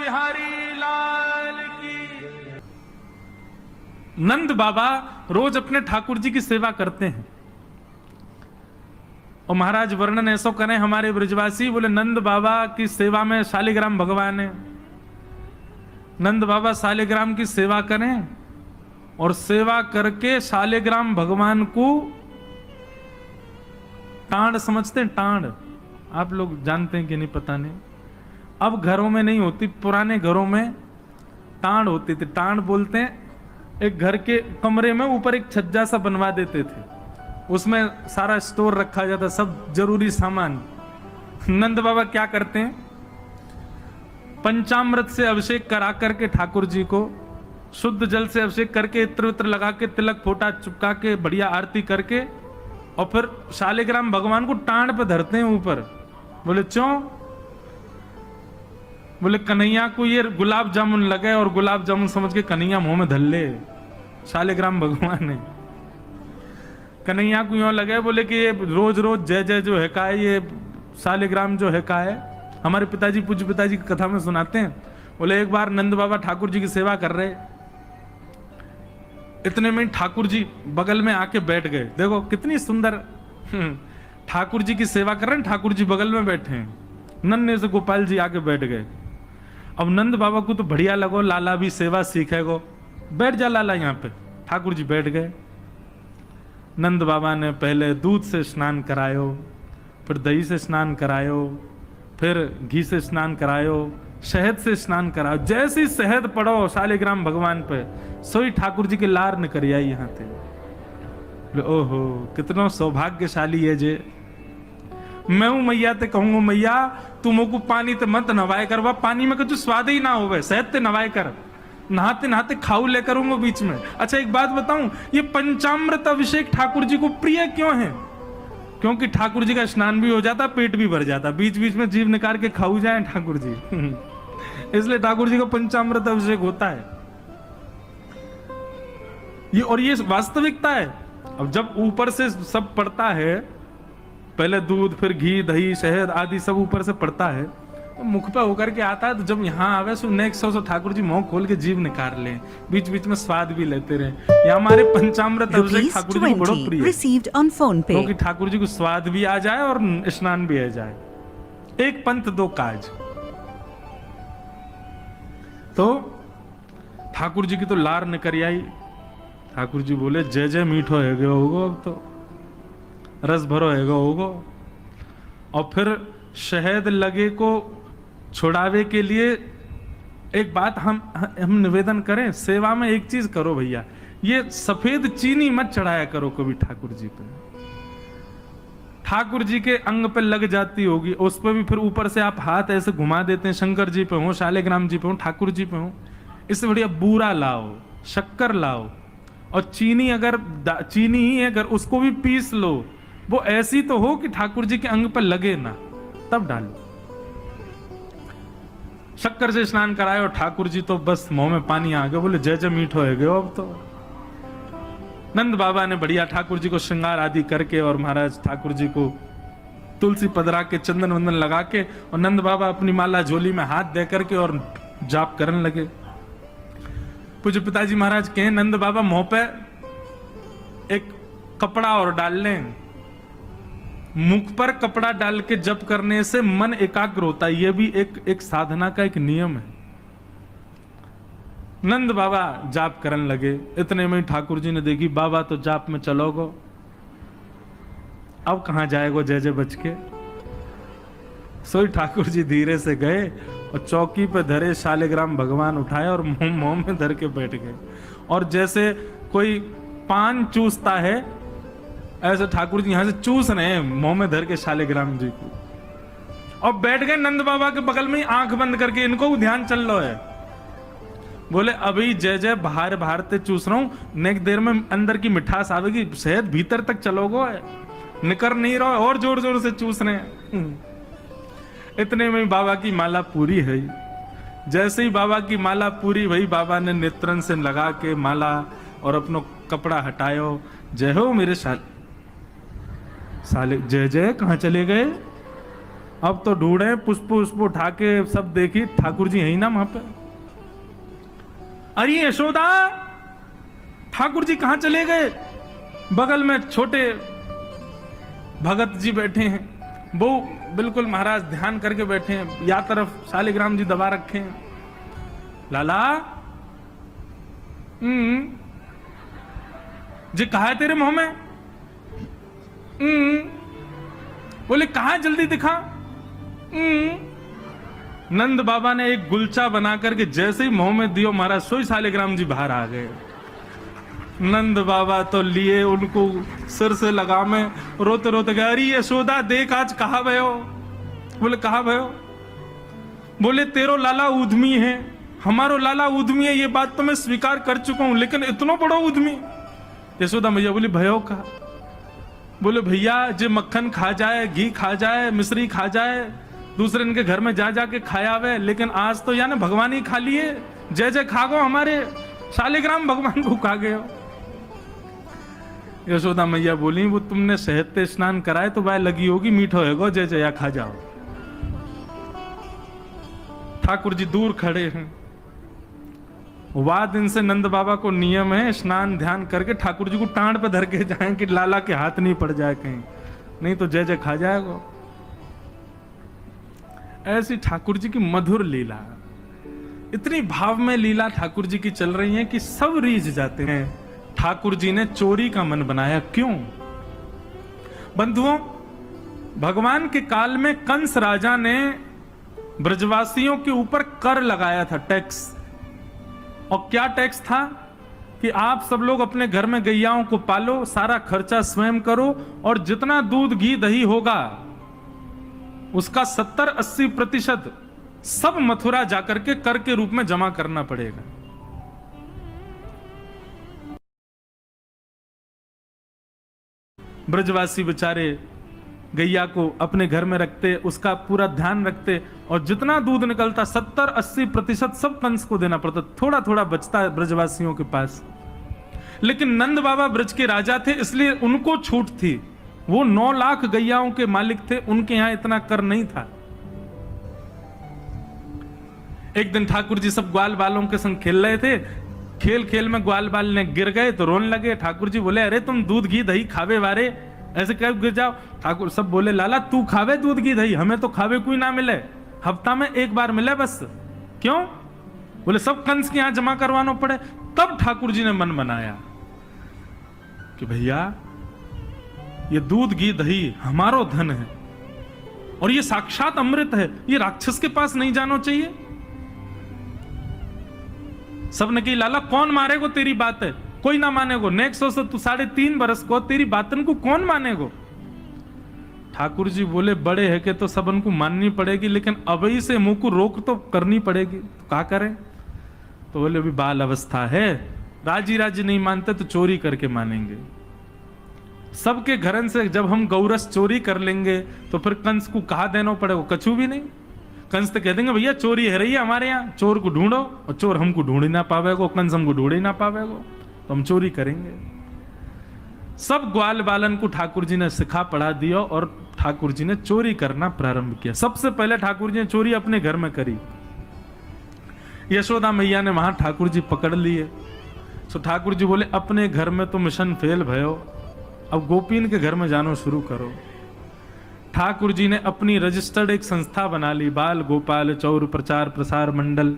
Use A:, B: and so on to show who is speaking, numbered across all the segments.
A: बिहारी लाल की। नंद बाबा रोज अपने ठाकुर जी की सेवा करते हैं और महाराज वर्णन ऐसो करें हमारे ब्रजवासी, बोले नंद बाबा की सेवा में शालिग्राम भगवान है। नंद बाबा शालिग्राम की सेवा करें और सेवा करके शालिग्राम भगवान को टांड समझते हैं। टांड आप लोग जानते हैं कि नहीं पता नहीं, अब घरों में नहीं होती, पुराने घरों में टांड होती थी। टांड बोलते हैं एक घर के कमरे में ऊपर एक छज्जा सा बनवा देते थे, उसमें सारा स्टोर रखा जाता, सब जरूरी सामान। नंद बाबा क्या करते हैं, पंचामृत से अभिषेक करा करके ठाकुर जी को शुद्ध जल से अभिषेक करके इत्र उत्र लगा के तिलक फोटा चुपका के बढ़िया आरती करके और फिर शालिग्राम भगवान को टांड पे धरते हैं ऊपर। बोले क्यों? बोले कन्हैया को ये गुलाब जामुन लगे और गुलाब जामुन समझ के कन्हैया मुंह में धर ले। शालिग्राम भगवान ने कन्हैया को यूं लगे, बोले कि ये रोज रोज जय जय जो है का है, ये शालिग्राम जो है का है। हमारे पिताजी पूज्य पिताजी की कथा में सुनाते हैं, बोले एक बार नंद बाबा ठाकुर जी की सेवा कर रहे, इतने में ठाकुर जी बगल में आके बैठ गए। देखो कितनी सुंदर, ठाकुर जी की सेवा कर रहे हैं, ठाकुर जी बगल में बैठे हैं, नन्हे से गोपाल जी आके बैठ गए। अब नंद बाबा को तो बढ़िया लगो, लाला भी सेवा सीखेगो, बैठ जा लाला यहाँ पे। ठाकुर जी बैठ गए। नंद बाबा ने पहले दूध से स्नान करायो, फिर दही से स्नान करायो, फिर घी से स्नान करायो, शहद से स्नान कराओ। जैसी शहद पड़ो शालिग्राम भगवान पे, सोई ठाकुर जी के लार न करिया यहाँ थे। ओहो कितना सौभाग्यशाली है जे। मैं हूं मैया ते कहूंगा, मैया तुम को पानी ते मत नवाए कर, पानी में कुछ स्वाद ही ना होवे, शहद ते नवाए कर, नहाते नहाते खाऊ लेकर हूँ बीच में। अच्छा एक बात बताऊं, ये पंचामृत अभिषेक ठाकुर जी को प्रिय क्यों है? क्योंकि ठाकुर जी का स्नान भी हो जाता, पेट भी भर जाता, बीच बीच में जीभ निकाल के खाऊ जाए ठाकुर जी। इसलिए ठाकुर जी का पंचामृत अभिषेक होता है ये, और ये वास्तविकता है। अब जब ऊपर से सब पड़ता है, पहले दूध फिर घी दही शहद आदि सब ऊपर से पड़ता है, तो मुख पे होकर के आता है, तो जब यहाँ आवे so next so Thakur ji मुंह खोल के जीभ निकाल ले, बीच बीच में स्वाद भी लेते रहे। ये हमारे पंचामृत अभिषेक ठाकुर जी को बड़ा प्रिय है, क्योंकि ठाकुर जी को स्वाद भी आ जाए और स्नान भी आ जाए। एक पंथ दो काज। तो ठाकुर जी की तो लार न करी आई। ठाकुर जी बोले जय जय मीठो है गयो होगो, अब तो रस भरो है गयो होगो। और फिर शहद लगे को छुड़ावे के लिए एक बात हम निवेदन करें, सेवा में एक चीज करो भैया, ये सफेद चीनी मत चढ़ाया करो कभी ठाकुर जी पे। ठाकुर जी के अंग पे लग जाती होगी, उस पर भी फिर ऊपर से आप हाथ ऐसे घुमा देते हैं, शंकर जी पे हो, शालिग्राम जी पे हो, ठाकुर जी पे हो। इससे बढ़िया बूरा लाओ, शक्कर लाओ, और चीनी अगर चीनी ही अगर उसको भी पीस लो, वो ऐसी तो हो कि ठाकुर जी के अंग पर लगे ना, तब डालो। शक्कर से स्नान कराए और ठाकुर जी तो बस मुंह में पानी आ गया, बोले जय जय मीठो है गयो अब तो। नंद बाबा ने बढ़िया ठाकुर जी को श्रृंगार आदि करके और महाराज ठाकुर जी को तुलसी पदरा के चंदन वंदन लगा के, और नंद बाबा अपनी माला झोली में हाथ दे करके और जाप करने लगे। पूज्य पिताजी महाराज कहे नंद बाबा मुंह पे एक कपड़ा और डाल लें, मुख पर कपड़ा डाल के जप करने से मन एकाग्र होता है, यह भी एक साधना का एक नियम है। नंद बाबा जाप करने लगे। इतने में ठाकुर जी ने देखी बाबा तो जाप में चलोगो, अब कहां जाएगो जय जय बच के। सोई ठाकुर जी धीरे से गए और चौकी पे धरे शालिग्राम भगवान उठाए और मुंह में धर के बैठ गए, और जैसे कोई पान चूसता है ऐसे ठाकुर जी यहां से चूस रहे हैं मुंह में धर के शालिग्राम जी को, और बैठ गए नंद बाबा के बगल में ही आंख बंद करके। इनको ध्यान चल लो है, बोले अभी जय जय बाहर बाहर ते चूस रहा हूं, नेक देर में अंदर की मिठास आवेगी, शहद भीतर तक चलोगो, निकर नहीं रहो, और जोर जोर से चूस रहे हैं। इतने में बाबा की माला पूरी है। जैसे ही बाबा की माला पूरी भई, बाबा ने नेत्रन से लगा के माला और अपनो कपड़ा हटायो। जय हो मेरे साले जय जय कहां चले गए? अब तो ढूंढे, पुष्प पुष्प उठा के सब देखी, ठाकुर जी है ही ना वहां पे। अरे यशोदा, ठाकुर जी कहां चले गए? बगल में छोटे भगत जी बैठे हैं, वो बिल्कुल महाराज ध्यान करके बैठे हैं, या तरफ शालिग्राम जी दबा रखे हैं। लाला, जी कहा है तेरे मुंह में? बोले कहा है, जल्दी दिखा। नंद बाबा ने एक गुलचा बना करके जैसे ही मुंह में दियो, महाराज सोई शालिग्राम जी बाहर आ गए। नंद बाबा तो लिए उनको सिर से लगा में, रोते रोते गए, अरे यशोदा देख आज कहा भयो? बोले कहा भयो? बोले तेरो लाला उद्यमी है, हमारो लाला उद्यमी है, ये बात तो मैं स्वीकार कर चुका हूं, लेकिन इतना बड़ा उद्यमी। यशोदा मैया बोली भयो का? बोले भैया जे मक्खन खा जाए, घी खा जाए, मिश्री खा जाए, दूसरे इनके घर में जा जाके खाया हुए, लेकिन आज तो यानी भगवान ही खा लिए, जय जय खा गो, हमारे शालिग्राम भगवान को खा गए हो। यशोदा मैया बोली वो तुमने शहद से स्नान कराए तो बाय लगी होगी, मीठो है गो, जय जया खा जाओ। ठाकुर जी दूर खड़े हैं। वाद दिन से नंद बाबा को नियम है स्नान ध्यान करके ठाकुर जी को टांड पे धर के जाएं कि लाला के हाथ नहीं पड़ जाए कहीं, नहीं तो जय जय खा जाएगा। ऐसी ठाकुर जी की मधुर लीला, इतनी भाव में लीला ठाकुर जी की चल रही है कि सब रीझ जाते हैं। ठाकुर जी ने चोरी का मन बनाया, क्यों? बंधुओं, भगवान के काल में कंस राजा ने ब्रजवासियों के ऊपर कर लगाया था, टैक्स। और क्या टैक्स था कि आप सब लोग अपने घर में गैयाओं को पालो, सारा खर्चा स्वयं करो, और जितना दूध घी दही होगा उसका 70-80% सब मथुरा जाकर के कर के रूप में जमा करना पड़ेगा। ब्रजवासी बेचारे गैया को अपने घर में रखते, उसका पूरा ध्यान रखते, और जितना दूध निकलता 70-80% सब कंस को देना पड़ता, थोड़ा थोड़ा बचता है ब्रजवासियों के पास। लेकिन नंद बाबा ब्रज के राजा थे, इसलिए उनको छूट थी। वो 9 लाख गैयाओं के मालिक थे, उनके यहां इतना कर नहीं था। एक दिन ठाकुर जी सब ग्वाल बालों के संग खेल रहे थे, खेल खेल में ग्वाल बाल ने गिर गए तो रोने लगे। ठाकुर जी बोले अरे तुम दूध घी दही खावे वारे, ऐसे कब गिर जाओ? ठाकुर सब बोले लाला तू खावे दूध घी दही, हमें तो खावे कोई ना मिले, हफ्ता में एक बार मिले बस। क्यों? बोले सब कंस के यहां जमा करवाना पड़े। तब ठाकुर जी ने मन बनाया कि भैया ये दूध घी दही हमारो धन है, और ये साक्षात अमृत है, ये राक्षस के पास नहीं जाना चाहिए। सबने कही लाला कौन मारेगो, तेरी बात है कोई ना मानेगो, नेक्स्ट से तू 3.5 बरस को तेरी बातन को कौन मानेगो? ठाकुर जी बोले बड़े है कि तो सबन को माननी पड़ेगी, लेकिन अभी से मुंह को रोक तो करनी पड़ेगी, तो क्या करें? तो बोले अभी बाल अवस्था है, राजी राजी नहीं मानते तो चोरी करके मानेंगे। सबके घरन से जब हम गौरस चोरी कर लेंगे तो फिर कंस को कहा देना पड़ेगा, कछु भी नहीं। कंस तो कह देंगे भैया चोरी है रही है हमारे यहाँ, चोर को ढूंढो, और चोर हमको ढूंढ ही ना पावेगो, कंस हमको ढूंढ ही ना पावेगो, तो हम चोरी करेंगे। सब ग्वाल बालन को ठाकुर जी ने सिखा पढ़ा दिया, और ठाकुर जी ने चोरी करना प्रारंभ किया। सबसे पहले ठाकुर जी ने चोरी अपने घर में करी। यशोदा मैया ने वहां ठाकुर जी पकड़ लिए, तो ठाकुर जी बोले अपने घर में तो मिशन फेल भयो, अब गोपीन के घर में जानो शुरू करो। ठाकुर जी ने अपनी रजिस्टर्ड एक संस्था बना ली, बाल गोपाल चौर प्रचार प्रसार मंडल,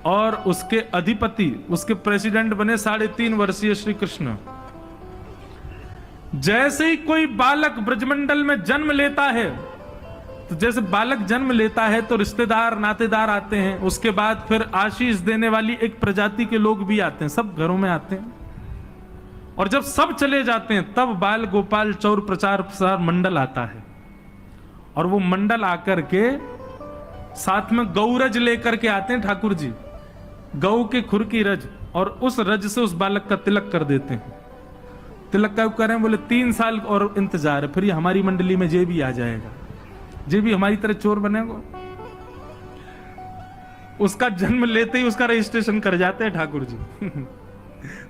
A: और उसके अधिपति उसके प्रेसिडेंट बने 3.5 वर्षीय श्री कृष्ण। जैसे ही कोई बालक ब्रजमंडल में जन्म लेता है, तो जैसे बालक जन्म लेता है तो रिश्तेदार नातेदार आते हैं, उसके बाद फिर आशीष देने वाली एक प्रजाति के लोग भी आते हैं, सब घरों में आते हैं। और जब सब चले जाते हैं तब बाल गोपाल चौर प्रचार प्रसार मंडल आता है, और वो मंडल आकर के साथ में गौरज लेकर के आते हैं ठाकुर जी, गौ के खुर की रज, और उस रज से उस बालक का तिलक कर देते हैं। तिलक कब करें? बोले 3 साल और इंतजार है, फिर ये हमारी मंडली में जे भी आ जाएगा, जे भी हमारी तरह चोर बनेगा। उसका जन्म लेते ही उसका रजिस्ट्रेशन कर जाते हैं ठाकुर जी।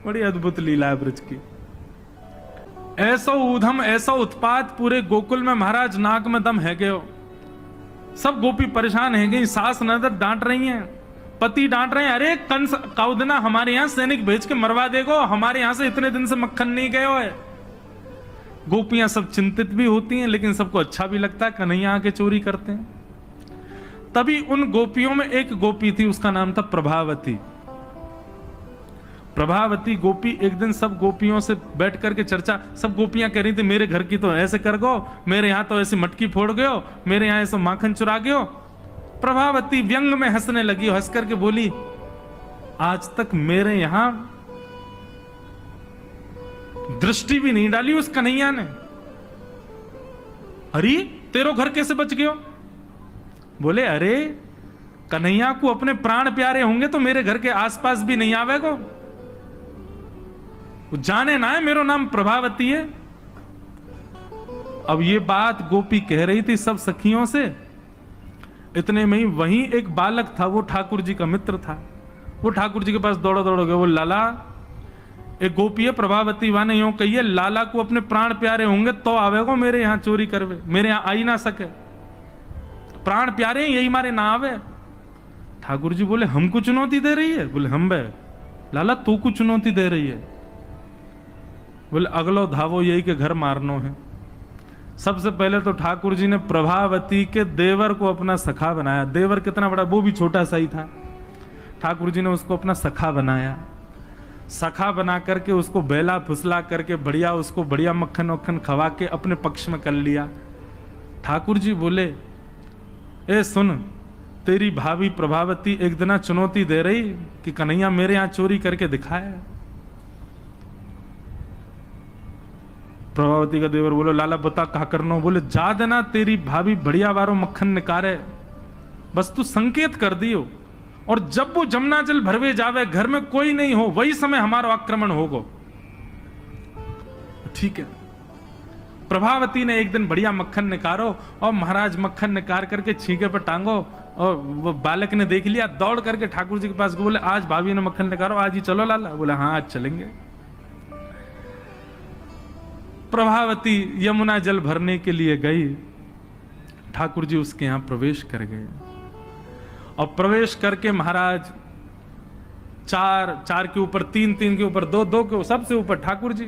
A: बड़ी अद्भुत लीला है ब्रज की। ऐसा ऊधम ऐसा उत्पात पूरे गोकुल में महाराज नाक में दम है गयो। सब गोपी परेशान है गई, सास ननद डांट रही हैं, पति डांट रहे हैं, अरे कंस काउदना हमारे यहां सैनिक भेज के मरवा देगो, हमारे यहां से इतने दिन से मक्खन नहीं गए हो है। गोपियां सब चिंतित भी होती हैं, लेकिन सबको अच्छा भी लगता है, कन्हैया आके चोरी करते हैं। तभी उन गोपियों में एक गोपी थी, उसका नाम था प्रभावती। प्रभावती गोपी एक दिन सब गोपियों से बैठ करके चर्चा, सब गोपियां कह रही थी मेरे घर की तो ऐसे कर गो, मेरे यहां तो ऐसी मटकी फोड़ गयो, मेरे यहां ऐसा माखन चुरा गयो। प्रभावती व्यंग में हंसने लगी, हंस करके बोली आज तक मेरे यहां दृष्टि भी नहीं डाली उस कन्हैया ने। अरे तेरो घर कैसे बच गयो? बोले अरे कन्हैया को अपने प्राण प्यारे होंगे तो मेरे घर के आसपास भी नहीं आवेगो, जाने ना है मेरो नाम प्रभावती है। अब ये बात गोपी कह रही थी सब सखियों से, इतने में ही वहीं एक बालक था, वो ठाकुर जी का मित्र था। वो ठाकुर जी के पास दौड़ा दौड़ गया, वो लाला एक गोपी है प्रभावती वाने यूं कहिए, लाला को अपने प्राण प्यारे होंगे तो आवेगो मेरे यहां चोरी करवे, मेरे यहां आ ही ना सके, प्राण प्यारे यही मारे ना आवे। ठाकुर जी बोले हमको चुनौती दे रही है? बोले हम बे लाला तू को चुनौती दे रही है। बोले अगलो धावो यही के घर मारनो है। सबसे पहले तो ठाकुर जी ने प्रभावती के देवर को अपना सखा बनाया। देवर कितना बड़ा, वो भी छोटा सा ही था। ठाकुर जी ने उसको अपना सखा बनाया। सखा बना करके उसको बेला फुसला करके बढ़िया उसको बढ़िया मक्खन वक्खन खवा के अपने पक्ष में कर लिया। ठाकुर जी बोले ए सुन, तेरी भाभी प्रभावती एक दिन चुनौती दे रही कि कन्हैया मेरे यहां चोरी करके दिखाए। प्रभावती का देवर बोलो लाला बता कहा करना? बोले जा देना तेरी भाभी बढ़िया वारो मक्खन निकारे, बस तू संकेत कर दियो, और जब वो जमुना जल भरवे जावे घर में कोई नहीं हो वही समय हमारा आक्रमण होगो। ठीक है। प्रभावती ने एक दिन बढ़िया मक्खन निकारो और महाराज मक्खन निकाल करके छींके पर टांगो, और वो बालक ने देख लिया, दौड़ करके ठाकुर जी के पास बोले आज भाभी ने मक्खन निकालो, आज ही चलो लाला। बोले हाँ आज चलेंगे। प्रभावती यमुना जल भरने के लिए गई। ठाकुर जी उसके यहां प्रवेश कर गए, और प्रवेश करके महाराज चार के ऊपर तीन के ऊपर दो के सबसे ऊपर ठाकुर जी,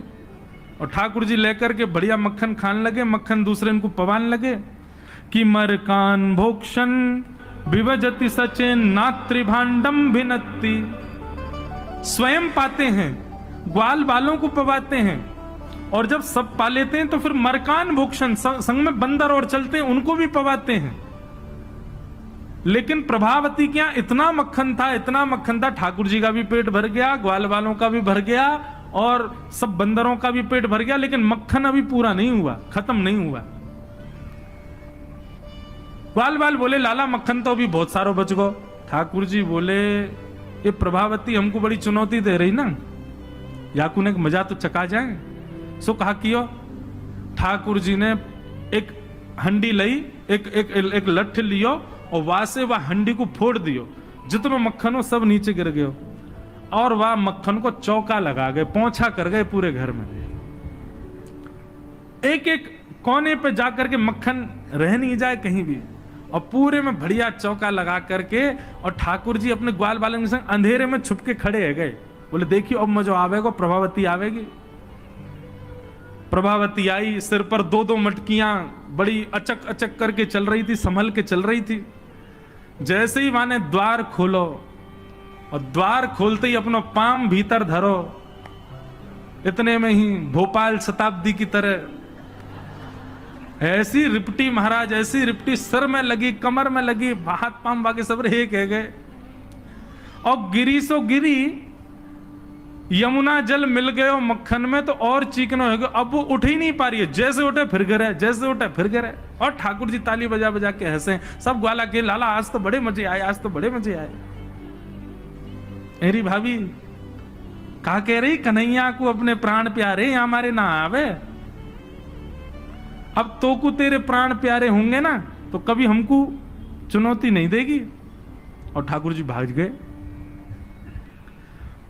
A: और ठाकुर जी लेकर के बढ़िया मक्खन खाने लगे। मक्खन दूसरे इनको पवान लगे कि मरकान भोक्षण विभजति सचेन नात्रिभांडम भिनत्ति। स्वयं पाते हैं, ग्वाल बालों को पवाते हैं, और जब सब पा लेते हैं तो फिर मरकान भोक्षण संग में बंदर और चलते हैं उनको भी पवाते हैं। लेकिन प्रभावती के यहां इतना मक्खन था, ठाकुर जी का भी पेट भर गया, ग्वाल वालों का भी भर गया, और सब बंदरों का भी पेट भर गया, लेकिन मक्खन अभी पूरा नहीं हुआ, खत्म नहीं हुआ। ग्वाल बाल बोले लाला मक्खन तो अभी बहुत सारो बच गो। ठाकुर जी बोले ये प्रभावती हमको बड़ी चुनौती दे रही ना, याकू ने मजा तो चका जाए। सो कहा कियो। ठाकुर जी ने एक हंडी लई, एक लठ लियो, और वहां से वह हंडी को फोड़ दियो, जितना मक्खन हो सब नीचे गिर गयो, और वह मक्खन को चौका लगा गए, पोंछा कर गए पूरे घर में। एक एक कोने पे जाकर के मक्खन रह नहीं जाए कहीं भी, और पूरे में बढ़िया चौका लगा करके, और ठाकुर जी अपने ग्वाल बालन के संग अंधेरे में छुप के खड़े है गए। बोले देखियो अब मजा आवेगा, प्रभावती आवेगी। प्रभावती आई, सिर पर दो मटकियां बड़ी अचक अचक करके चल रही थी, संभल के चल रही थी। जैसे ही माने द्वार खोलो, और द्वार खोलते ही अपना पाम भीतर धरो, इतने में ही भोपाल शताब्दी की तरह ऐसी रिपटी महाराज, ऐसी रिपटी सर में लगी, कमर में लगी, हाथ पाम बाकी सब रहे कह गए, और गिरी सो गिरी। यमुना जल मिल गए मक्खन में तो और चीकना हो गया, अब वो उठ ही नहीं पा रही है, जैसे उठे फिर गिरे, जैसे उठे फिर गिरे। और ठाकुर जी ताली बजा बजा के हंसे, सब ग्वाला के लाला आज तो बड़े मजे आए, आज तो बड़े मजे आए। मेरी भाभी कहा कह रही कन्हैया को अपने प्राण प्यारे यहाँ हमारे ना आवे, अब तो को तेरे प्राण प्यारे होंगे ना तो कभी हमको चुनौती नहीं देगी। और ठाकुर जी भाग गए।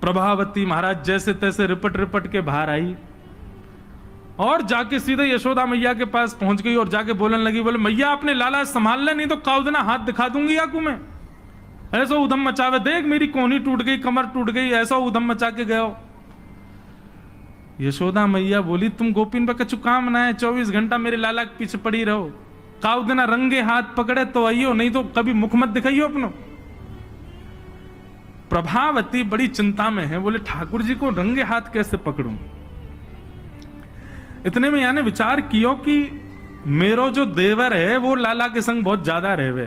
A: प्रभावती महाराज जैसे तैसे रिपट रिपट के बाहर आई, और जाके सीधे यशोदा मैया के पास पहुंच गई और जाके बोलने लगी, बोले मैया अपने लाला संभाल ले, नहीं तो काउदना हाथ दिखा दूंगी आकू में। ऐसा उधम मचावे, देख मेरी कोहनी टूट गई, कमर टूट गई, ऐसा उधम मचा के गयो। यशोदा मैया बोली, तुम गोपिन पर कछु काम ना है, 24 घंटा मेरे लाला के पीछे पड़ी रहो, काउदना रंगे हाथ पकड़े तो आइयो, नहीं तो कभी मुख मत दिखाइयो अपनो। प्रभावती बड़ी चिंता में है, बोले ठाकुर जी को रंगे हाथ कैसे पकड़ूं। इतने में यानी विचार कियो कि मेरो जो देवर है वो लाला के संग बहुत ज्यादा रहवे,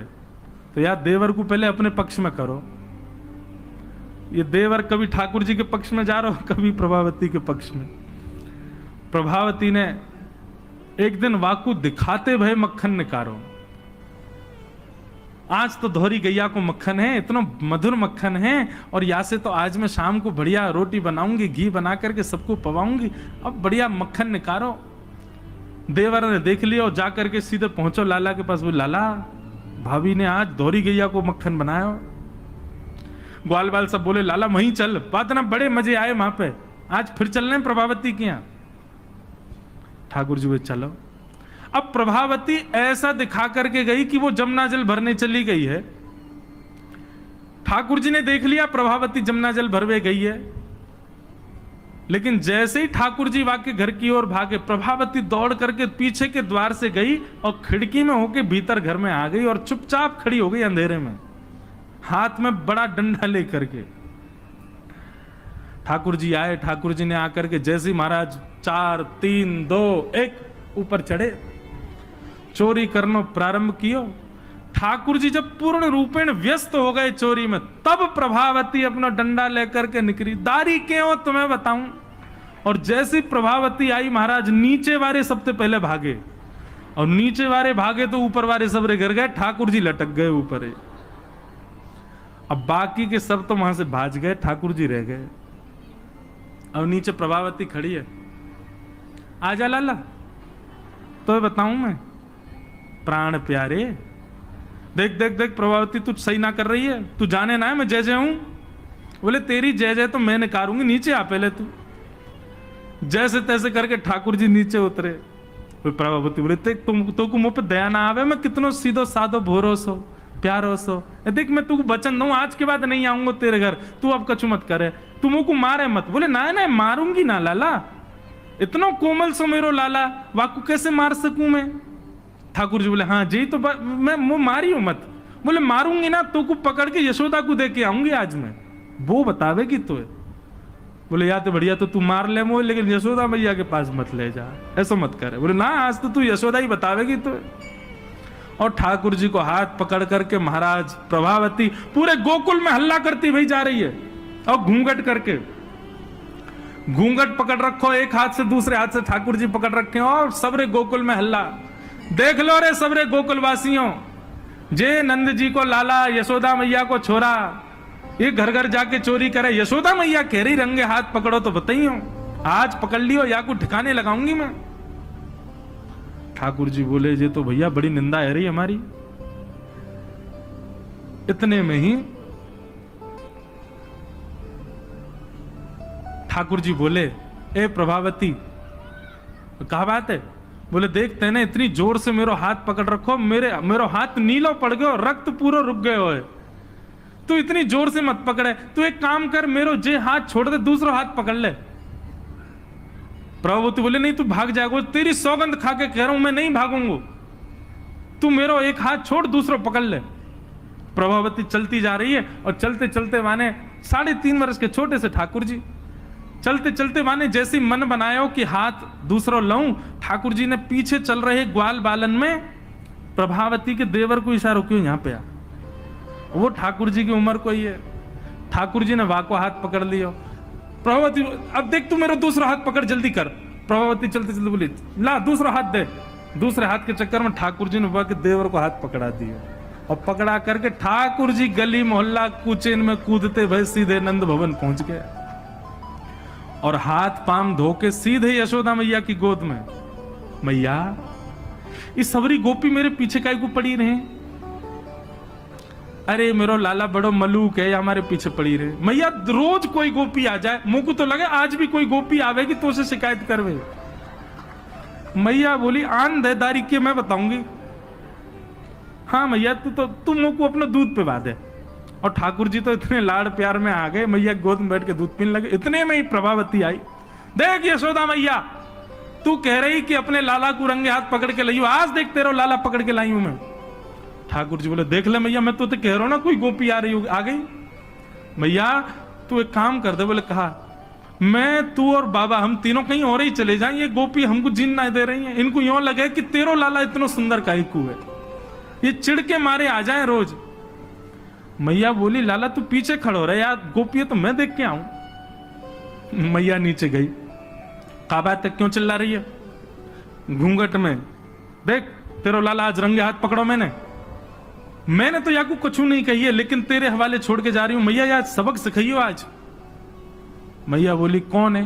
A: तो यार देवर को पहले अपने पक्ष में करो। ये देवर कभी ठाकुर जी के पक्ष में जा रहा हो, कभी प्रभावती के पक्ष में। प्रभावती ने एक दिन वाकू दिखाते भय मक्खन निकारो, आज तो धोरी गैया को मक्खन है, इतना मधुर मक्खन है, और या से तो आज मैं शाम को बढ़िया रोटी बनाऊंगी, घी बना करके सबको पवाऊंगी, अब बढ़िया मक्खन निकारो। देवर ने देख लिया और जा करके सीधे पहुंचो लाला के पास, बोले लाला भाभी ने आज धोरी गैया को मक्खन बनाया। ग्वाल बाल सब बोले लाला वहीं चल, बात ना बड़े मजे आए वहां पे, आज फिर चल रहे प्रभावती के यहां। ठाकुर जी बोले चलो। अब प्रभावती ऐसा दिखा करके गई कि वो जमुना जल भरने चली गई है। ठाकुर जी ने देख लिया प्रभावती जमुना जल भरवे गई है, लेकिन जैसे ही ठाकुर जी वाके घर की ओर भागे, प्रभावती दौड़ करके पीछे के द्वार से गई और खिड़की में होके भीतर घर में आ गई और चुपचाप खड़ी हो गई अंधेरे में, हाथ में बड़ा डंडा लेकर के। ठाकुर जी आए, ठाकुर जी ने आकर के जैसे महाराज 4 3 2 1 ऊपर चढ़े, चोरी करना प्रारंभ कियो। ठाकुर जी जब पूर्ण रूपेण व्यस्त हो गए चोरी में, तब प्रभावती अपना डंडा लेकर के निकली। दारी क्यों तुम्हें बताऊं। और जैसी प्रभावती आई महाराज, नीचे वाले सबसे पहले भागे, और नीचे वाले भागे तो ऊपर वाले सब गिर गए, ठाकुर जी लटक गए ऊपर। अब बाकी के सब तो वहां से भाज गए, ठाकुर जी रह गए। अब नीचे प्रभावती खड़ी है, आजा लाला तो बताऊं मैं। प्राण प्यारे, देख देख देख प्रभावती तू सही ना कर रही है, तू जाने ना है मैं जय जय हूं। बोले तेरी जय जय तो मैं निकारूंगी, नीचे आ पहले तू। जैसे तैसे करके ठाकुर जी नीचे उतरे। प्रभावती बोले तुम तो को मुंह पे दया ना आवे, मैं कितनो सीधो साधो भोरोसो प्यारोसो, देख मैं तू वचन दूं आज के बाद नहीं आऊंगा तेरे घर, तू अब कछु मत करे, तू मुंह को मारे मत। बोले ना ना मारूंगी ना लाला, इतना कोमल सो मेरो लाला, वाकू कैसे मार सकूं मैं। ठाकुर जी बोले हाँ जी तो मैं मारी हूं मत। बोले मारूंगी ना तो को पकड़ के यशोदा को दे के आऊंगी आज मैं, वो बतावेगी तो। बोले या तो बढ़िया तो तू मार ले मोह, लेकिन यशोदा मैया के पास मत ले जा, ऐसा मत करे। बोले ना आज तो तू यशोदा ही बतावेगी तो। और ठाकुर जी को हाथ पकड़ करके महाराज प्रभावती पूरे गोकुल में हल्ला करती हुई जा रही है, और घूंघट करके, घूंघट पकड़ रखो एक हाथ से, दूसरे हाथ से ठाकुर जी पकड़ रखे, और सबरे गोकुल में हल्ला। देख लो रे सबरे गोकुल वासियों, जे नंद जी को लाला, यशोदा मैया को छोरा, ये घर घर जाके चोरी करे। यशोदा मैया कह रही रंगे हाथ पकड़ो तो बताइयो, आज पकड़ लियो या को ठिकाने लगाऊंगी मैं। ठाकुर जी बोले ये तो भैया बड़ी निंदा है रही हमारी। इतने में ही ठाकुर जी बोले ए प्रभावती, कहा बात है। बोले देख तेने इतनी जोर से मेरो हाथ पकड़ रखो, मेरो हाथ नीलो पड़ गयो, रक्त पूरा रुक गयो है, तू इतनी जोर से मत पकड़े, तू एक काम कर मेरो जे हाथ छोड़ दे, दूसरा हाथ पकड़ ले। प्रभावती बोले नहीं तू भाग जाएगा, तेरी सौगंध खा के कह रहा हूं मैं नहीं भागूंगा, तू मेरो एक हाथ छोड़ दूसरा पकड़ ले। प्रभावती चलती जा रही है, और चलते चलते माने 3.5 वर्ष के छोटे से ठाकुर जी चलते चलते माने जैसी मन बनायो कि हाथ दूसरा लाऊं, ठाकुर जी ने पीछे चल रहे ग्वाल बालन में प्रभावती के देवर को इशारा क्यों यहां पे आ, वो ठाकुर जी की उम्र को ही है। ठाकुर जी ने वाको हाथ पकड़ लियो। प्रभावती अब देख तू मेरा दूसरा हाथ पकड़, जल्दी कर। प्रभावती चलते चलते बोली ला दूसरा हाथ दे। दूसरे हाथ के चक्कर में ठाकुर जी ने वह के देवर को हाथ पकड़ा दिया, और पकड़ा करके ठाकुर जी गली मोहल्ला कुचेन में कूदते भय सीधे नंद भवन पहुंच गए, और हाथ पाम धो के सीधे यशोदा मैया की गोद में। मैया इस सबरी गोपी मेरे पीछे काहे को पड़ी रहे, अरे मेरो लाला बड़ो मलूक है, हमारे पीछे पड़ी रहे। मैया रोज कोई गोपी आ जाए, मुंह को तो लगे आज भी कोई गोपी आवेगी तो उसे शिकायत करवे। मैया बोली आन देदारी के मैं बताऊंगी। हाँ मैया तू मुंह को अपने दूध पे बांधे। और ठाकुर जी तो इतने लाड़ प्यार में आ गए, मैया गोद में बैठ के दूध पीने लगे। इतने में ही प्रभावती आई, देख यशोदा मैया तू कह रही कि अपने लाला को रंगे हाथ पकड़ के लाई, आज देख तेरा लाला पकड़ के लाई हूं मैं। ठाकुर जी बोले देख ले मैया, मैं तो कह रहा हूं ना कोई गोपी आ रही होगी, आ गई। मैया तू एक काम कर दे। बोले कहा, मैं तू और बाबा हम तीनों कहीं और ही चले जाएं, ये गोपी हमको जीन ना दे रही है। इनको यूं लगे कि तेरो लाला इतना सुंदर काईकू है, ये चिढ़ के मारे आ जाए रोज। मैया बोली लाला तू पीछे खड़ो रहे यार, गोपी है तो मैं देख के आऊं। मैया नीचे गई, कहा बात है क्यों चिल्ला रही है घूंघट में, देख तेरो लाला आज रंगे हाथ पकड़ो। मैंने तो याकू कुछ नहीं कही है, लेकिन तेरे हवाले छोड़ के जा रही हूं। मैया यार सबक सिखाइयो आज। मैया बोली कौन है?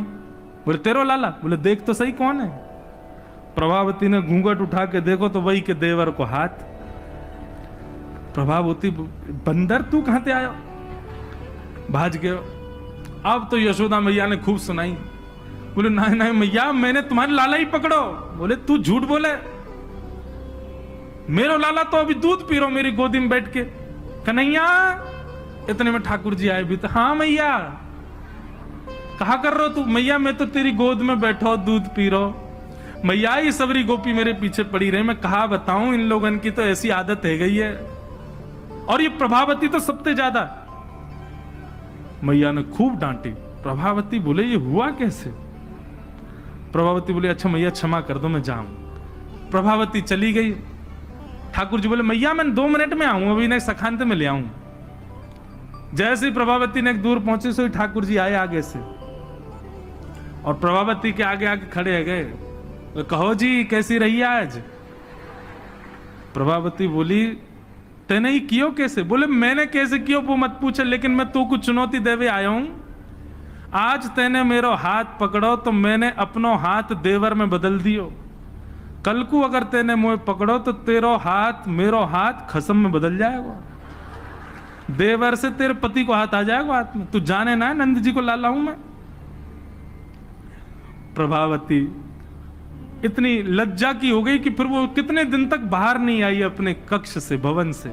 A: बोले तेरो लाला। बोले देख तो सही कौन है। प्रभावती ने घूंघट उठा के देखो तो वही के देवर को हाथ। प्रभावती बंदर तू कहां से आया, भाज गयो। अब तो यशोदा मैया ने खूब सुनाई। बोले नहीं नहीं मैया मैंने तुम्हारे लाला ही पकड़ो। बोले तू झूठ बोले, मेरो लाला तो अभी दूध पी रहा मेरी गोदी में बैठ के। कन्हैया इतने में ठाकुर जी आए भी तो, हाँ मैया कहा कर रहे हो तू? मैया मैं तो तेरी गोद में बैठो दूध पी रहा। मैया ये सबरी गोपी मेरे पीछे पड़ी रही, मैं कहा बताऊं इन लोगन की तो ऐसी आदत है गई है, और ये प्रभावती तो सबसे ज्यादा। मैया ने खूब डांटी। प्रभावती बोले ये हुआ कैसे? प्रभावती बोले अच्छा मैया क्षमा कर दो मैं जाऊं। प्रभावती चली गई। ठाकुर जी बोले मैया मैं 2 मिनट में आऊं, अभी नहीं सखांत में ले आऊं। जैसे ही प्रभावती ने दूर पहुंचे सो ठाकुर जी आए आगे से, और प्रभावती के आगे आगे खड़े है गए। कहो जी कैसी रही आज? प्रभावती बोली तेने ही कियो कैसे? बोले मैंने कैसे कियो वो मत पूछे, लेकिन मैं तू को चुनौती देवे आया हूं। आज तेने मेरो हाथ पकड़ो तो मैंने अपनो हाथ देवर में बदल दियो। कल को अगर तेने मुझे पकड़ो तो तेरो हाथ मेरो हाथ खसम में बदल जाएगा, देवर से तेरे पति को हाथ आ जाएगा हाथ में। तू जाने ना नंद जी को लाला हूं मैं। प्रभावती इतनी लज्जा की हो गई कि फिर वो कितने दिन तक बाहर नहीं आई अपने कक्ष से, भवन से।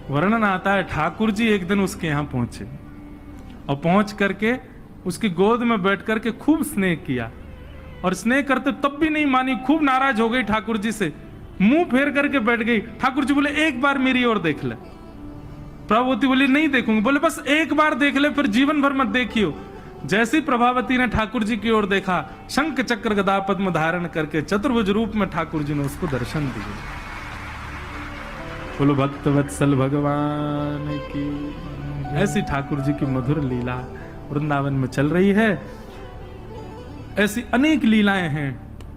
A: वर्णन आता है ठाकुर जी एक दिन उसके यहां पहुंचे और पहुंच करके उसकी गोद में बैठ करके खूब स्नेह किया, और स्नेह करते तब भी नहीं मानी, खूब नाराज हो गई ठाकुर जी से, मुंह फेर करके बैठ गई। ठाकुर जी बोले एक बार मेरी ओर देख ले। प्रभावती बोली नहीं देखूंगी। बोले बस एक बार देख ले, फिर जीवन भर मत देखियो। जैसी प्रभावती ने ठाकुर जी की ओर देखा, शंख चक्र गदा पद्म धारण करके चतुर्भुज रूप में ठाकुर जी ने उसको दर्शन दिए। बोलो भक्त वत्सल भगवान की। ऐसी ठाकुर जी की मधुर लीला वृंदावन में चल रही है। ऐसी अनेक लीलाएं हैं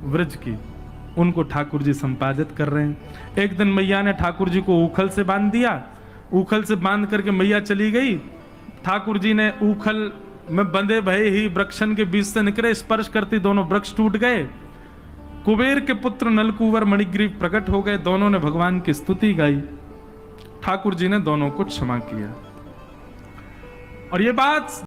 A: व्रज की, उनको ठाकुर जी संपादित कर रहे हैं। एक दिन मैया ने ठाकुर जी को ऊखल से बांध दिया। ऊखल से बांध करके मैया चली गई। ठाकुर जी ने ऊखल में बंधे भये ही वृक्षन के बीच से निकले, स्पर्श करती दोनों वृक्ष टूट गए। कुबेर के पुत्र नलकूवर मणिग्रीव प्रकट हो गए। दोनों ने भगवान की स्तुति गाई। ठाकुर जी ने दोनों को क्षमा किया। और ये बात